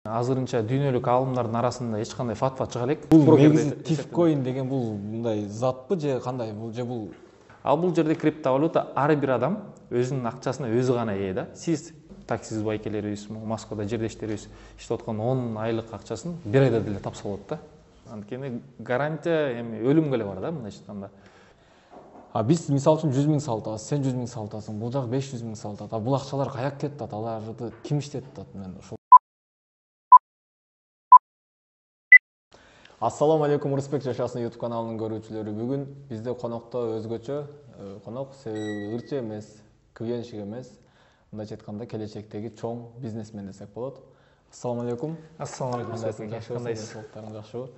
Азырынча дүйнөлүк аалымдардын арасында эч кандай фатва чыга элек. Бул негизи тифкоин деген бул мындай затпы же кандай? Бул Ал бул жерде криптовалюта ар бир адам өзүнүн акчасына өзү гана ээ да. Сиз таксист байкелерибиз, Москвада жердештерибиз иштеп аткан 10 айлык акчасын бир айда деле тапса болот да. Анткени гарантия эми өлүмгө эле бар да мындайча айтканда. Биз мисалы үчүн 100 миң салтабыз, сен 100 миң салтасың, бул жак 500 миң салтат. Бул акчалар каяка кетти атат? Аларды ким иштетет атат? Мен ошол. Ассаламу алейкум, Урусбек жашасын YouTube каналынын көрүүчүлөрү. Бүгүн бизде конокто өзгөчө конок, себеби ырчы эмес, клиентчик эмес, мындайча айтканда келечектеги чоң бизнесмен десек болот. Ассаламу алейкум. Ассаламу алейкум. Кандайсыз? Жакшыбы?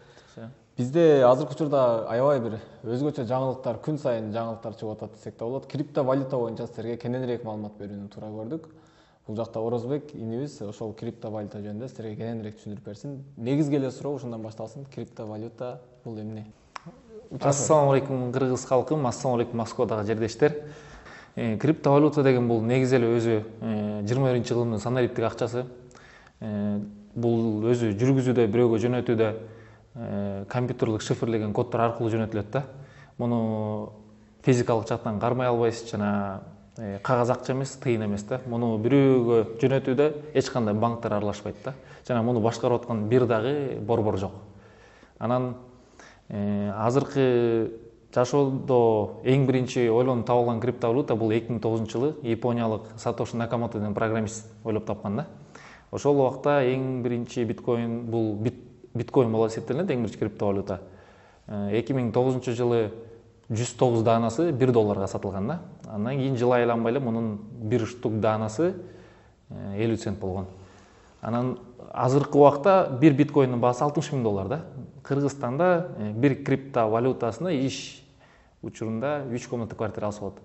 Бизде азыркы учурда аябай бир өзгөчө жаңылыктар, күн сайын жаңылыктар чыгып атат десек да болот. Криптовалюта боюнча силерге кененирээк маалымат берүүнү туура көрдүк. Бул жакта Орозбек инибиз ошол криптовалюта жөнүндө силерге кененирээк түшүндүрүп берсин. Негизги эле суроо ушундан башталсын. Криптовалюта бул эмне? Ассаламу алейкум кыргыз халкым, ассаламу алейкум Москвадагы жердештер. Криптовалюта деген бул негизи эле өзү 21-жылдын санариптик акчасы. Бул өзү жүргүзүүдө, бирөөгө жөнөтүүдө компьютерлик шифрлеген коддор аркылуу жөнөтүлөт да. Муну физикалык жактан кармай албайсыз, жана кагаз акча эмес, тыйын эмес да. Муну бирөөгө жөнөтүүдө эч кандай банктар аралашпайт да. Жана муну башкарып аткан бир дагы борбор жок. Анан азыркы жашоодо эң биринчи ойлонуп табылган криптовалюта бул 2009-жылы япониялык Сатоши Накамото деген программист ойлоп тапкан да. Ошол убакта эң биринчи биткоин бул биткоин болуп эсептелинет, эң биринчи криптовалюта. 2009-жылы 109 даанасы $1 сатылган да. Андан кийин жыл айланбай эле мунун бир штук даанасы 50 цент болгон. Анан азыркы убакта бир биткоиндин баасы $60.000 да. Кыргызстанда бир криптовалютасына иш учурунда 3 комната квартира алса болот.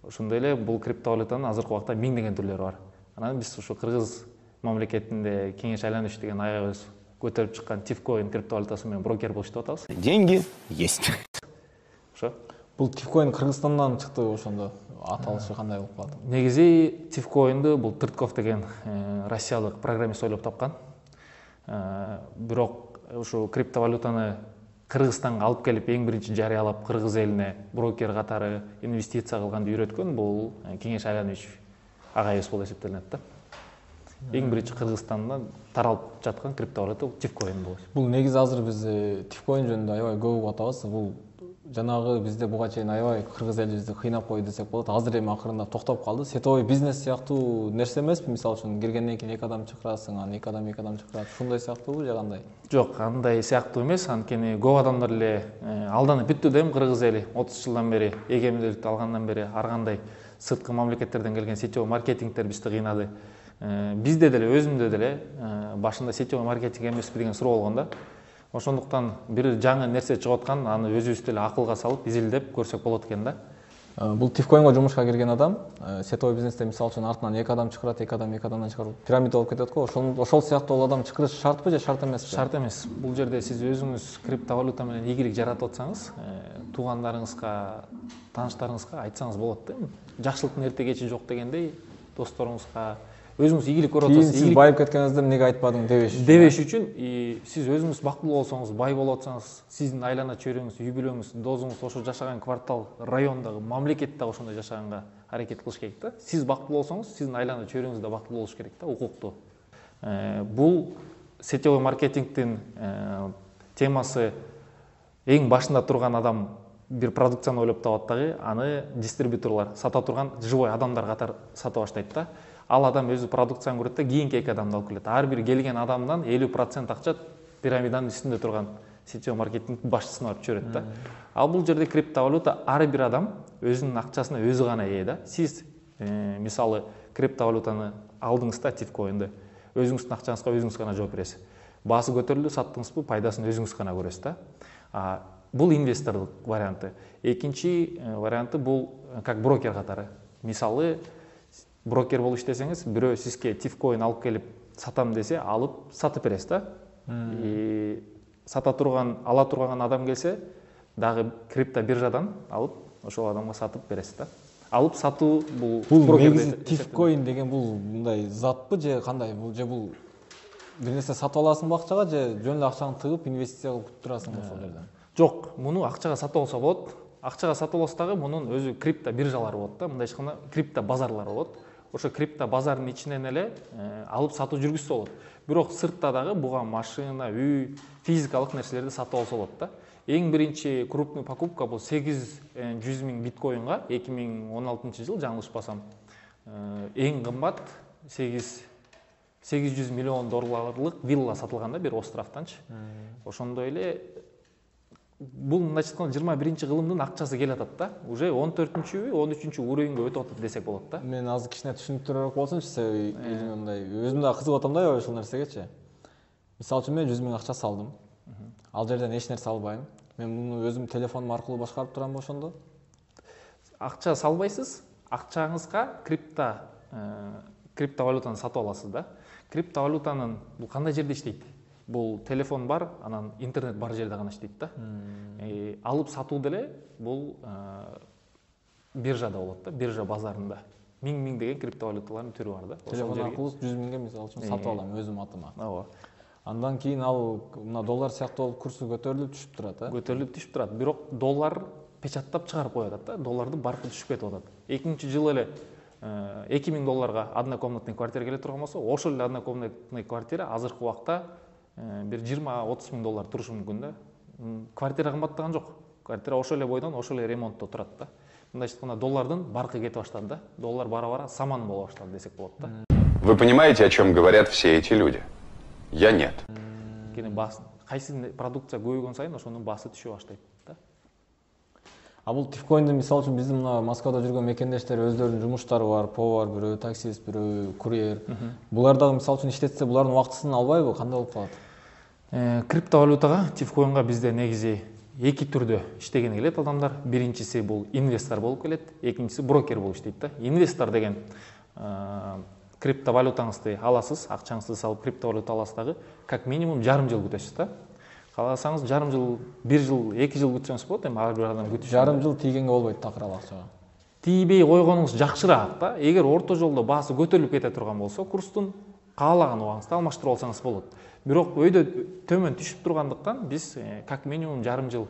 Ошондой эле бул криптовалютанын азыркы убакта миңдеген түрлөрү бар. Анан биз ушу кыргыз мамлекетинде кеңеш айланып иштеген аябыз көтөрүп чыккан тифкоин криптовалютасы менен брокер болуп иштеп атабыз. Деньги есть. Ошо. Бул тифкоин Кыргызстандан чыкты, ошондо аталышы кандай болуп калды? Негизи тифкоинду бул Тыртков деген россиялык программист ойлоп тапкан. Бирок ушу криптовалютаны Кыргызстанга алып келип эң биринчи жарыялап кыргыз элине брокер катары инвестиция кылганды үйрөткөн бул Кеңеш Айланович агайыбыз болуп эсептелинет да. Эң биринчи Кыргызстандан таралып жаткан криптовалюта тифкоин болот. Бул негизи азыр биз тифкоин жөнүндө аябай көп угуп атабыз. Бул жанагы бизде буга чейин аябай кыргыз элибизди кыйнап койду десек болот. Азыр эми акырында токтоп калды. Сетовой бизнес сыяктуу нерсе эмеспи? Мисалы үчүн киргенден кийин эки адам чакырасың, анан эки адам чакырат. Ушундай сыяктуубу же кандай? Жок, андай сыяктуу эмес. Анткени көп адамдар эле алданып бүттү да эми кыргыз эли 30 жылдан бери эгемендүүлүктү алгандан бери ар кандай сырткы мамлекеттерден келген сетевой маркетингтер бизди кыйнады. Бизде деле өзүмдө деле башында сетевой маркетинг эмеспи деген суроо болгон да. Ошондуктан бир жаңы нерсе чыгып аткан, аны өзүбүз деле акылга салып, изилдеп көрсөк болот экен да. Бул тифкоинго жумушка кирген адам сетовой бизнесте мисалы үчүн артынан эки адам чакырат, эки адамдан чыгарып пирамида болуп кетет го. Ошол сыяктуу ол адам чакырыш шартпы же шарт эмеспи? Шарт эмес. Бул жерде сиз өзүңүз криптовалюта менен ийгилик жаратып атсаңыз, туугандарыңызга, тааныштарыңызга айтсаңыз болот да. Жакшылыктын эрте кечи жок дегендей, досторуңузга өзүңүз ийгилик көрүп атасыз. Сиз байып кеткениңизде эмнеге айтпадың дебеш үчүн, сиз өзүңүз бактылуу болсоңуз, бай болуп атсаңыз, сиздин айлана чөйрөңүз, үй бүлөңүз, досуңуз ошо жашаган квартал, райондогу, мамлекет дагы ошондой жашаганга аракет кылыш керек да. Сиз бактылуу болсоңуз, сиздин айлана чөйрөңүз да бактылуу болуш керек да, укуктуу. Бул сетевой маркетингдин темасы эң башында турган адам бир продукцияны ойлоп табат дагы, аны дистрибьюторлор сата турган живой адамдар катары сата баштайт да. Ал адам өзү продукцияны көрөт да, кийинки эки адамды алып келет. Ар бир келген адамдан 50% акча пирамиданын үстүндө турган сетевой маркетинг башчысына барып чөйрөт да. Ал бул жерде криптовалюта ар бир адам өзүнүн акчасына өзү гана ээ да. Сиз мисалы криптовалютаны алдыңыз да, тифкоинди. Өзүңүздүн акчаңызга өзүңүз гана жооп бересиз. Баасы көтөрүлдү, саттыңызбы, пайдасын өзүңүз гана көрөсүз да. Бул инвесторлук варианты. Экинчи варианты бул как брокер катары. Мисалы брокер болуп иштесеңиз, бирөө сизге тифкоин алып келип сатам десе, алып сатып бересиз да. Ала турган адам келсе, дагы крипто биржадан алып ошол адамга сатып бересиз да. Алып сатуу бул негизи тифкоин деген бул мындай затпы же кандай? Бул бир нерсе сатып аласың акчага же жөн эле акчаңды тыгып инвестиция кылып күтүп турасың ошол жерден? Жок, муну акчага сатып алса болот. Акчага сатып алса дагы мунун өзү крипто биржалары болот да, мындайча айтканда крипто базарлары болот. Ошо крипто базарынын ичинен эле алып сатуу жүргүзсө болот. Бирок сыртта дагы буга машина, үй, физикалык нерселерди сатып алса болот да. Эң биринчи крупный покупка бул 800 миң биткоинга 2016 жыл, жаңылышпасам. Эң кымбат 800 миллион долларлык вилла сатылган да бир островтанчы. Ошондой эле бул мындайча айтканда 21 кылымдын акчасы келатат да. Уже 14-чү, 13-чү уровеньге өтүп атат десек болот да. Мен азыр кичине түшүнүктүүрөөк болсунчу, себеби элим мындай өзүм да кызыгып атам да ошол нерсегечи. Мисалы үчүн мен 100 миң акча салдым. Ал жерден эч нерсе албайм. Мен муну өзүм телефонум аркылуу башкарып турамбы ошондо? Акча салбайсыз, акчаңызга криптовалютаны сатып аласыз да. Криптовалютанын бул кандай жерде иштейт? Бул телефон бар, анан интернет бар жерде гана иштейт да. Алып сатуу деле бул биржада болот да, биржа базарында. Миң деген криптовалюталардын түрү бар да. Телефон аркылуу 100 миңге мисалы үчүн сатып алам өзүм атыма. Ооба. Андан кийин ал мына доллар сыяктуу болуп курсу көтөрүлүп түшүп турат, Көтөрүлүп түшүп турат. Бирок доллар печаттап чыгарып коюп атат да, доллардын баркы түшүп кетип атат. 2-жыл эле 2000 долларга однокомнатный квартира келе турган болсо, ошол эле однокомнатный квартира азыркы убакта бир 20-30 миң доллар турушу мүмкүн да. Квартира кымбаттаган жок. Квартира ошол эле бойдон, ошол эле ремонтто турат да. Мындайча айтканда доллардын баркы кетип баштады да. Доллар бара-бара саман боло баштады десек болот да. Вы понимаете, о чем говорят все эти люди? Я нет. Кайсы продукция көбөйгөн сайын ошонун баасы түшө баштайт да. А бул тифкоиндин мисалы үчүн биздин мына Москвада жүргөн мекендештер өздөрүнүн жумуштары бар, повар, бирөө таксист, бирөө курьер. Булар дагы мисалы үчүн иштетсе, булардын убактысын албайбы? Кандай болуп калат? Криптовалютага, тифкоинга бизде негизи эки түрдө иштеген келет адамдар. Биринчиси бул инвестор болуп келет, экинчиси брокер болуп иштейт да. Инвестор деген криптовалютаңызды аласыз, акчаңызды салып криптовалюта аласыз дагы, как минимум жарым жыл күтөсүз да. Кааласаңыз жарым жыл, 1 жыл, 2 жыл күтсөңүз болот, эми ар бир адам күтүш. Жарым жыл тийгенге болбойт такыр ал акчага. Тийбей койгонуңуз жакшыраак да. Эгер орто жолдо баасы көтөрүлүп кете турган болсо, курстун каалаган убагыңызда алмаштырып алсаңыз болот. Бирок өйдө төмөн түшүп тургандыктан биз как минимум жарым жыл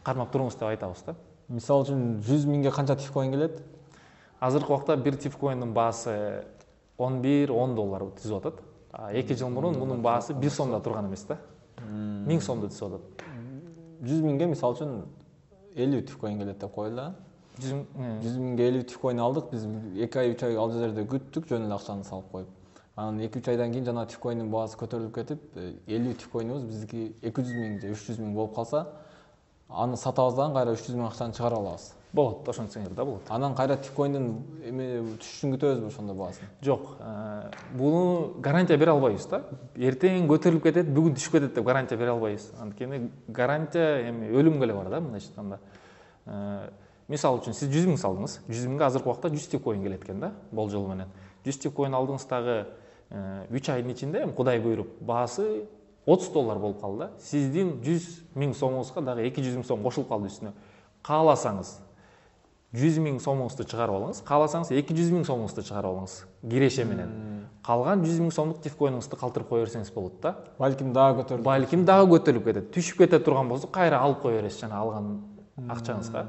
кармап туруңуз деп айтабыз да. Мисалы үчүн 100 миңге канча тифкоин келет? Азыркы убакта бир тифкоиндин баасы 11-10 доллар түзүп атат. 2 жыл мурун мунун баасы 1 сомдо турган эмес да. 1000 сомдо түзүп атат. 100 миңге мисалы үчүн 50 тифкоин келет деп коелу. 100 миңге 50 тифкоин алдык, биз 2 ай 3 ай ал жерде күттүк, жөн эле акчаны салып коюп. Анан 2-3 айдан кийин жана тифкоиндин баасы көтөрүлүп кетип, 50 тифкоинибиз биздики 200 миң же 300 миң болуп калса, аны сатабыз дагы кайра 300 миң акчаны чыгарып алабыз. Болот, ошентсеңер да болот. Анан кайра тифкоиндин түшүшүн күтөбүзбү ошондо баасын? Жок, буну гарантия бере албайбыз да. Эртең көтөрүлүп кетет, бүгүн түшүп кетет деп гарантия бере албайбыз. Анткени гарантия эми өлүмгө эле бар да, мындайча айтканда. Мисалы үчүн сиз 100 миң салдыңыз, 100 миңге азыркы убакта 100 тифкоин келет экен да, болжол менен. 100 тифкоин алдыңыз дагы 3 айдын ичинде, Кудай буйруп, баасы 30 доллар болуп калды да. Сиздин 100 миң сомуңузга дагы 200 миң сом кошулуп калды үстүнө. Кааласаңыз 100 миң сомуңузду чыгарып алыңыз, кааласаңыз 200 миң сомуңузду чыгарып алыңыз киреше менен. Калган 100 миң сомдук тифкоиниңизди калтырып кое берсеңиз болот да. Балким дагы көтөрүлүп. Балким дагы көтөрүлүп кетет. Түшүп кете турган болсо, кайра алып кое бересиз жана алган акчаңызга.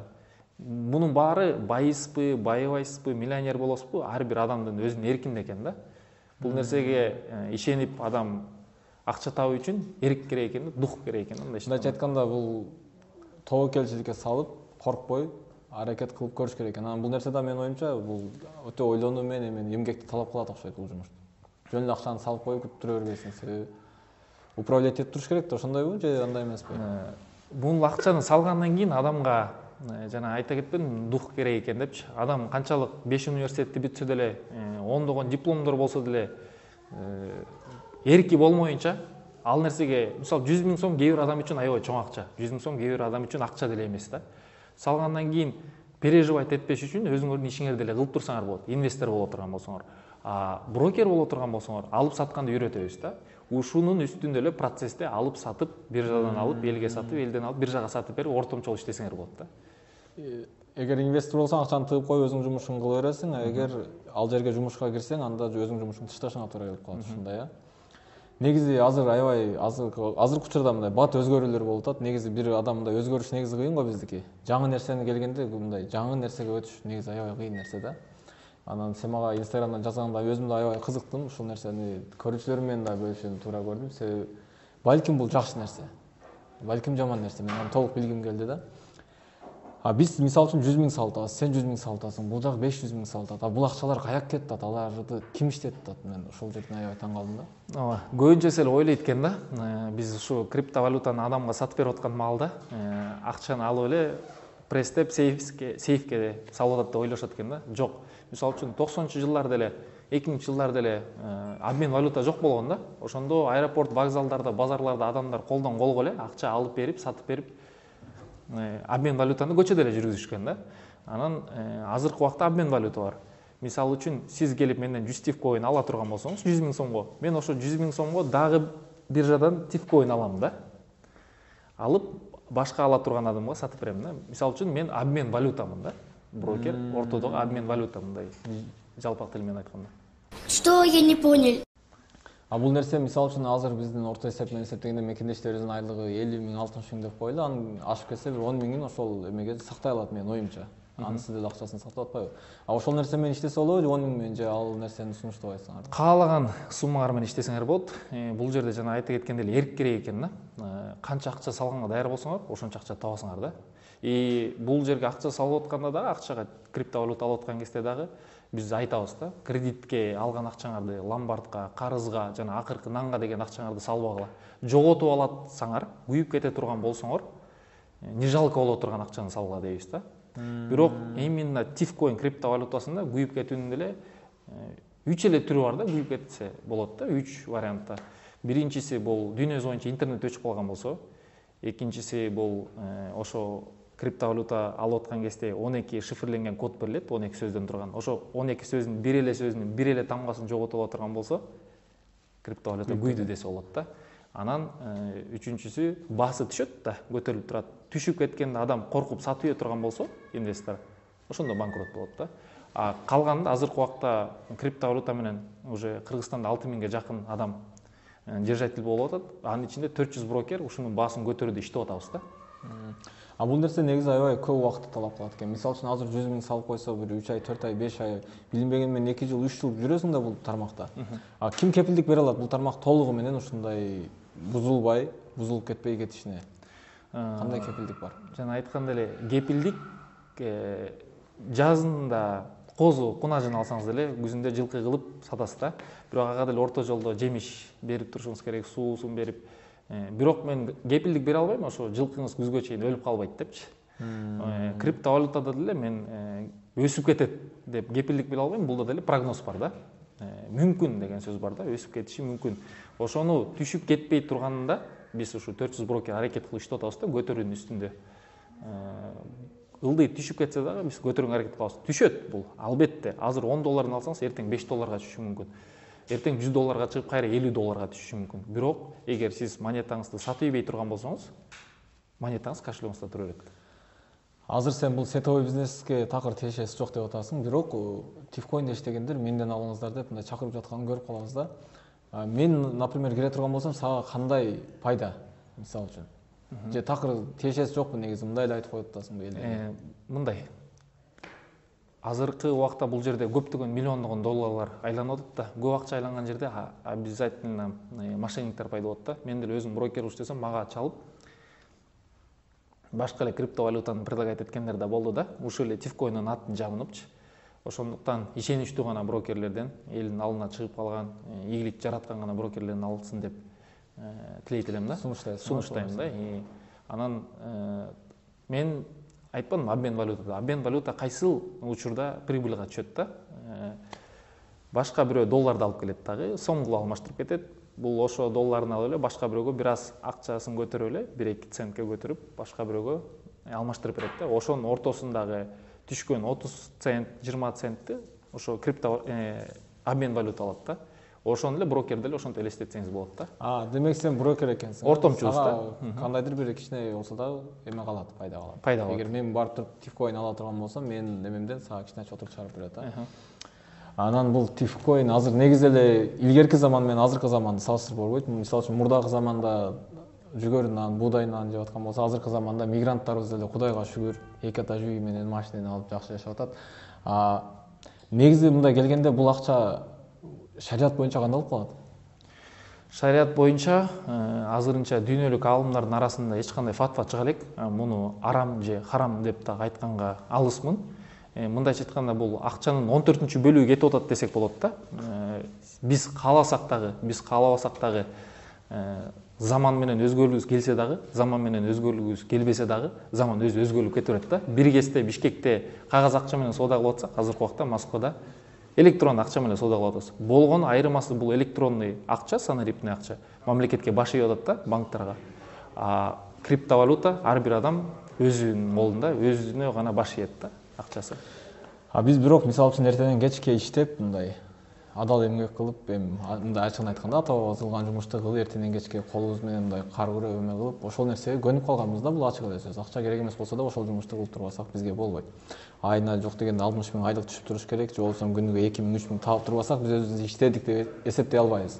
Мунун баары байыспы, байыбайсызбы, миллионер болосузбу, ар бир адамдын өзүнүн эркинде экен да. Бул нерсеге ишенип адам акча табуу үчүн эрк керек экен, дух керек экен. Мындайча айтканда бул тобокелчиликке салып, коркпой аракет кылып көрүш керек экен. Анан бул нерсе да менин оюмча бул өтө ойлонуу менен эмгекти талап кылат окшойт бул жумуш. Жөн эле акчаны салып коюп күтүрө бербейсиң, себеби управлять этип туруш керек да, ошондойбу же андай эмеспи? Бул акчаны салгандан кийин адамга жана айта кетпедимби, дух керек экен депчи. Адам канчалык 5 университетти бүтсө деле, ондогон дипломдор болсо деле, эрки болмоюнча ал нерсеге, мисалы 100 миң сом кээ бир адам үчүн аябай чоң акча. 100 миң сом кээ бир адам үчүн акча деле эмес да. Салгандан кийин переживать этпеш үчүн өзүңөрдүн ишиңерди эле кылып турсаңар болот. Инвестор боло турган болсоңор, брокер боло турган болсоңор, алып сатканды үйрөтөбүз да. Ушунун үстүндө эле процессте алып сатып, биржадан алып, элге сатып, элден алып, биржага сатып берип, ортомчол иштесеңер болот да. Эгер инвестор болсоң, акчаны тыгып коюп өзүң жумушуңду кыла бересиң, а эгер ал жерге жумушка кирсең, анда өзүң жумушуңду ташташыңа туура келип калат ушундай, негизи азыр аябай азыркы учурда мындай бат өзгөрүүлөр болуп атат. Негизи бир адамда өзгөрүш негизи кыйын го биздики. Жаңы нерсени келгенде мындай жаңы нерсеге өтүш негизи аябай кыйын нерсе да. Анан сен мага Инстаграмдан жазганда өзүм да аябай кызыктым. Ушул нерсени көрүүчүлөр менен да бөлүшүүнү туура көрдүм. Себеби балким бул жакшы нерсе. Балким жаман нерсе. Мен аны толук билгим келди да. Биз мисалы үчүн 100 000 салтабыз, сен 100 000 салтасың, бул жак 500 000 салтат. Бул акчалар каяка кетип атат? Аларды ким иштетип атат? Мен ошол жерден аябай таң калдым да. Ооба, көбүнчөсү эле ойлойт экен да. Биз ушу криптовалютаны адамга сатып берип аткан маалда акчаны алып эле пресстеп сейфке салып атат деп ойлошот экен да. Жок. Мисалы үчүн 90-чы жылдарда эле 2000 жылдарда эле обмен валюта жок болгон да. Ошондо аэропорт, вокзалдарда, базарларда адамдар колдон колго эле акча алып берип, сатып берип обмен валютаны көчөдө эле жүргүзүшкөн да. Анан азыркы убакта обмен валюта бар. Мисалы үчүн сиз келип менден 100 тифкоин ала турган болсоңуз 100 000 сомго, мен ошо 100 000 сомго дагы биржадан тифкоин алам да. Алып башка ала турган адамга сатып берем да. Мисалы үчүн мен обмен валютамын да. Брокер, ортодогу обмен валюта мындай жалпак тил менен айтканда. Что я не понял? Бул нерсе мисалы үчүн азыр биздин орто эсеп менен эсептегенде мекендештерибиздин айлыгы 50 000, 60 000 деп коелу. Анын ашып кетсе бир 10 000-ин ошол эмеге сактай алат менин оюмча. Анысы деле акчасын сактап атпайбы? Ошол нерсе менен иштесе болобу же 10 000 менен же ал нерсени сунуштабайсыңар? Каалаган суммалар менен иштесеңер болот. Бул жерде жана айта кеткендей эле эрк керек экен да. Канча акча салганга даяр болсоңор, ошончо акча табасыңар да. Бул жерге акча салып атканда дагы, акчага криптовалюта алып аткан кезде дагы биз айтабыз да, кредитке алган акчаңарды ломбардка, карызга жана акыркы нанга деген акчаңарды салбагыла. Жоготуп алатсаңар, күйүп кете турган болсоңор, не жалко боло турган акчаны салгыла дейбиз да. Бирок именно тифкоин криптовалютасында күйүп кетүүнүн деле 3 эле түрү бар да, күйүп кетсе болот да, 3 вариантта. Биринчиси бул дүйнөбүз боюнча интернет өчүп калган болсо, экинчиси бул ошо криптовалюта алып аткан кезде 12 шифрленген код берилет, 12 сөздөн турган. Ошо 12 сөздүн бир эле тамгасын жоготуп ала турган болсо, криптовалюта күйдү десе болот да. Анан үчүнчүсү баасы түшөт да, көтөрүлүп турат. Түшүп кеткенде адам коркуп сатып турган болсо, инвестор, ошондо банкрот болот да. Калганда азыркы убакта криптовалюта менен уже Кыргызстанда 6000-ге жакын адам держатель болуп атат. Анын ичинде 400 брокер ушунун баасын көтөрүүдө иштеп атабыз да. Бул нерсе негизи аябай көп убакытты талап кылат экен. Мисалы үчүн азыр 100 000 салып койсо, бир 3 ай, 4 ай, 5 ай, билинбеген менен 2 жыл, 3 жыл жүрөсүң да бул тармакта. Ким кепилдик бере алат бул тармак толугу менен ушундай бузулбай, бузулуп кетпей кетишине? Кандай кепилдик бар? Жана айткандай эле кепилдик жазында козу кунажын алсаңыз деле күзүндө жылкы кылып сатасыз да. Бирок ага деле орто жолдо жемиш берип турушуңуз керек, суусун берип. Бирок мен кепилдик бере албайм, ошо жылкыңыз күзгө чейин өлүп калбайт депчи. Криптовалютада деле мен өсүп кетет деп кепилдик бере албайм, булда деле прогноз бар да. Мүмкүн деген сөз бар да, өсүп кетиши мүмкүн. Ошону түшүп кетпей турганында биз ушу 400 брокер аракет кылып иштеп атабыз да, көтөрүүнүн үстүндө. Ылдый түшүп кетсе дагы биз көтөрүүгө аракет кылабыз. Түшөт бул, албетте. Азыр 10 долларын алсаңыз, эртең 5 долларга түшүшү мүмкүн. Эртең 100 долларга чыгып, кайра 50 долларга түшүшү мүмкүн. Бирок, эгер сиз монетаңызды сатып ийбей турган болсоңуз, монетаңыз кошелегиңизде тура берет. Азыр сен бул сетовой бизнеске такыр тиешеси жок деп атасың, бирок тифкоинде иштегендер менден алыңыздар деп мындай чакырып жатканын көрүп калабыз да. Мен, например, кире турган болсом, сага кандай пайда, мисалы үчүн? Же такыр тиешеси жокпу негизи, мындай эле айтып коюп атасың эле? Мындай. Азыркы убакта бул жерде көптөгөн миллиондогон долларлар айланып атат да. Көп акча айланган жерде обязательно мошенниктер пайда болот да. Мен деле өзүм брокер иштесем, мага чалып башка эле криптовалютаны предлагать эткендер да болду да. Ушул эле тифкоиндин атын жамыныпчы. Ошондуктан ишеничтүү гана брокерлерден, элдин алдына чыгып калган, ийгилик жараткан гана брокерлерден алсын деп тилейт элем да. Сунуштайм да. Анан мен айтпадым обмен валютада. Обмен валюта кайсыл учурда прибыльга түшөт да. Башка бирөө долларды алып келет дагы, сом кылып алмаштырып кетет. Бул ошо долларын алып эле башка бирөөгө бир аз акчасын көтөрүп эле 1-2 центке көтөрүп, башка бирөөгө алмаштырып берет да. Ошонун ортосундагы түшкөн 30 цент, 20 центти ошо крипто обмен валюта алат да. Ошону эле брокер деле ошонтип элестетсеңиз болот да. Демек сен брокер экенсиң. Ортомчубуз да. Кандайдыр бир кичине болсо да эме калат, пайда калат. Пайда калат. Эгер мен барып туруп тифкоин ала турган болсом, менин эмемден сага кичине чотур чыгарып берет да. Анан бул тифкоин азыр негизи эле илгерки заман менен азыркы заманды салыштырып болбойт. Мисалы үчүн мурдагы заманда жүгөрү нан, буудай нан жеп аткан болсо, азыркы заманда мигранттарыбыз эле Кудайга шүгүр 2 этаж үй менен машинени алып жакшы жашап атат. Негизи мындай келгенде бул акча шарият боюнча кандай болуп калат? Шарият боюнча азырынча дүйнөлүк аалымдардын арасында эч кандай фатва чыга элек. Муну арам же харам деп да айтканга алысмын. Мындайча айтканда бул акчанын 14-чү бөлүгү кетип атат десек болот да. Биз кааласак дагы заман менен өзгөрүлүбүз келсе дагы, заман менен өзгөрүлүбүз келбесе дагы, заман өзү өзгөрүлүп кете берет да. Бир кезде Бишкекте кагаз акча менен соода кылып атсак, азыркы убакта Москвада электрондук акча менен соода кылып атабыз. Болгону айырмасы бул электронный акча, санариптный акча мамлекетке баш ийип атат да, банктарга. Криптовалюта ар бир адам өзүнүн колунда, өзүнө гана баш ийет да акчасы. Биз бирок мисалы үчүн эртеден кечке иштеп, мындай адал эмгек кылып, мындай ачыгын айтканда ата бабабыз кылган жумушту кылып, эртеден кечке колубуз менен мындай кар күрөө эме кылып, ошол нерсеге көнүп калганбыз да, бул ачык эле сөз. Акча керек эмес болсо да ошол жумушту кылып турбасак бизге болбойт. Айына жок дегенде 60 000 айлык түшүп туруш керек, же болбосо күнүгө 2 000, 3 000 таап турбасак биз өзүбүз иштедик деп эсептей албайбыз.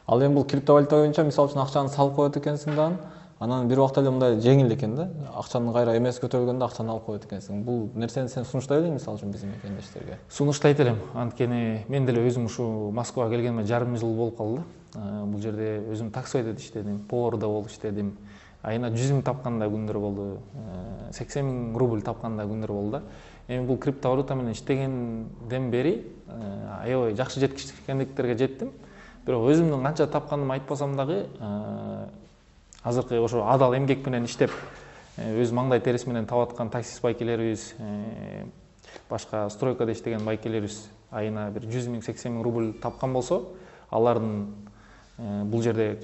Ал эми бул криптовалюта боюнча мисалы үчүн акчаны салып коет экенсиң да, анан бир убакта эле мындай жеңил экен да, акчанын кайра эмеси көтөрүлгөндө акчаны алып коет экенсиң. Бул нерсени сен сунуштай элең мисалы үчүн биздин мекендештерге? Сунуштайт элем. Анткени мен деле өзүм ушу Москвага келгениме жарым жыл болуп калды. Бул жерде өзүм таксойдо иштедим, повар да болуп иштедим. Айына 100 000 тапкан да күндөр болду, 80 000 рубль тапкан да күндөр болду да. Эми бул криптовалюта менен иштегенден бери аябай жакшы жеткичкендиктерге жеттим. Бирок өзүмдүн канча тапканымды айтпасам дагы, азыркы ошо адал эмгек менен иштеп, өз маңдай терisi менен таап аткан таксист байкелерибиз, башка стройкада иштеген байкелерибиз айына бир 100 000, 80 000 рубль тапкан болсо, алардын бул жерде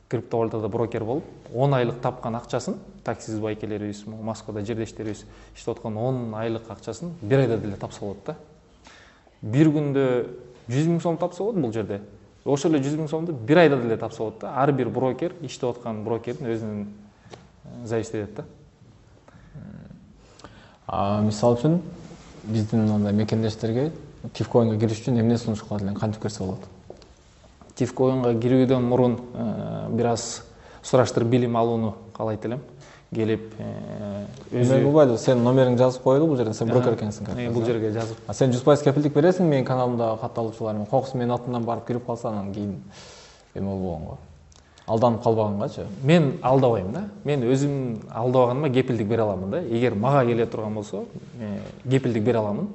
криптовалютада брокер болуп, 10 айлык тапкан акчасын, таксист байкелерибиз, Москвада жердештерибиз иштеп аткан 10 айлык акчасын бир айда деле тапса болот да. Бир күндө 100 000 сом тапса болот бул жерде. Ошол эле 100 000 сомду бир айда деле тапса болот да. Ар бир брокер иштеп аткан брокердин өзүнүн зависит этет да. Мисалы үчүн биздин мындай мекендештерге тифкоинге кириш үчүн эмне сунуш кылат элең, кантип кирсе болот? Тифкоинга кирүүдөн мурун бир аз сураштырып билим алууну каалайт элем. Келип өзү болбойбу, сен номериңди жазып коелу, бул жерден сен брокер экенсиң. Бул жерге жазып. Сен 100% кепилдик бересиң менин каналымдагы кат алуучуларыма. Кокус менин атымдан барып кирип калса, анан кийин эме болбогонго. Алданып калбагангачы. Мен алдабайм да. Мен өзүм алдабаганыма кепилдик бере аламын да. Эгер мага келе турган болсо, кепилдик бере аламын.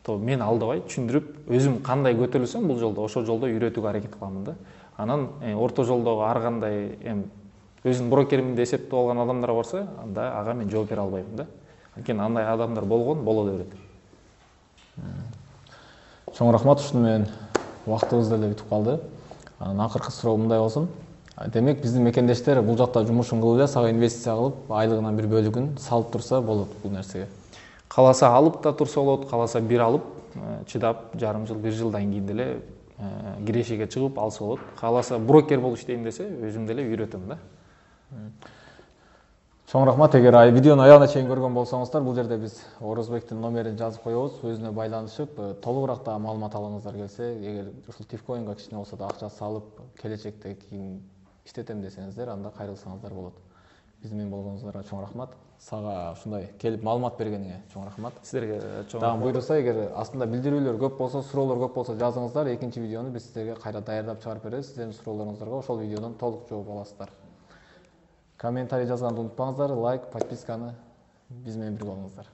То мен алдабай түшүндүрүп, өзүм кандай көтөрүлсөм бул жолдо, ошол жолдо үйрөтүүгө аракет кыламын да. Анан орто жолдогу ар кандай өзүнүн брокеримди деп эсептеп алган адамдар барса, анда ага мен жооп бере албайм да. Анткени андай адамдар болгон, боло да берет. Чоң рахмат, ушуну менен убактыбыз деле бүтүп калды. Анан акыркы суроо мындай болсун. Демек биздин мекендештер бул жакта жумушун кылып эле сага инвестиция кылып, айлыгынан бир бөлүгүн салып турса болот бул нерсеге. Кааласа алып да турса болот, кааласа бир алып, чыдап жарым жыл, бир жылдан кийин деле кирешиге чыгып алса болот. Кааласа брокер болуп иштейм десе, өзүм деле үйрөтөм да. Чоң рахмат. Эгер видеону аягына чейин көргөн болсоңуздар, бул жерде биз Орозбектин номерин жазып коебуз. Өзүнө байланышып, толугураак да маалымат алгыңыздар келсе, эгер ушул тифкоинга кичине болсо да акча салып, келечекте кийин иштетем десеңиздер, анда кайрылсаңыздар болот. Биз менен болгонуңуздарга чоң рахмат. Сага ушундай келип маалымат бергениңе чоң рахмат. Сиздерге чоң рахмат. Дагы буйруса, эгер астында билдирүүлөр көп болсо, суроолор көп болсо жазыңыздар. Экинчи видеону биз сиздерге кайра даярдап чыгарып беребиз. Сиздердин суроолоруңуздарга ошол видеодон толук жооп аласыздар. Комментарий жазганды унутпаңыздар, лайк, подписканы биз менен бирге болуңуздар.